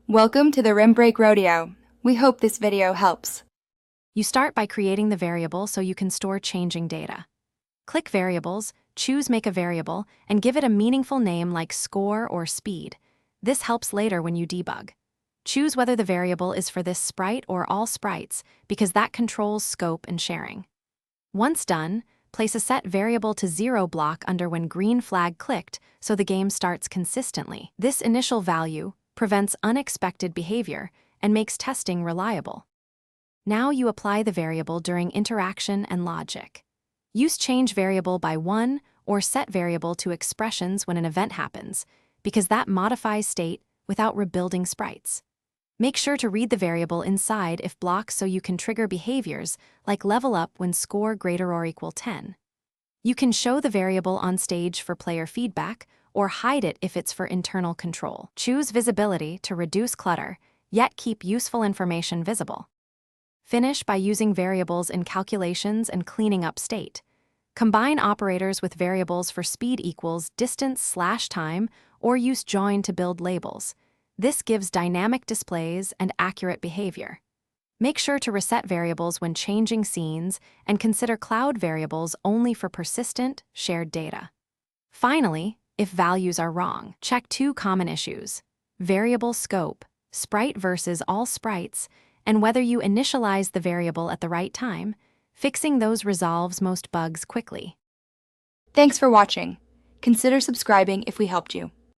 Welcome to the Rim Break Rodeo. We hope this video helps. You start by creating the variable so you can store changing data. Click Variables, choose Make a Variable, and give it a meaningful name like score or speed. This helps later when you debug. Choose whether the variable is for this sprite or all sprites, because that controls scope and sharing. Once done, place a Set Variable to 0 block under when green flag clicked so the game starts consistently. This initial value prevents unexpected behavior and makes testing reliable. Now you apply the variable during interaction and logic. Use change variable by 1 or set variable to expressions when an event happens, because that modifies state without rebuilding sprites. Make sure to read the variable inside if blocked so you can trigger behaviors like level up when score greater or equal 10. You can show the variable on stage for player feedback or hide it if it's for internal control. Choose visibility to reduce clutter, yet keep useful information visible. Finish by using variables in calculations and cleaning up state. Combine operators with variables for speed equals distance/time or use join to build labels. This gives dynamic displays and accurate behavior. Make sure to reset variables when changing scenes and consider cloud variables only for persistent, shared data. Finally, if values are wrong, check 2 common issues: variable scope, sprite versus all sprites, and whether you initialize the variable at the right time. Fixing those resolves most bugs quickly. Thanks for watching. Consider subscribing if we helped you.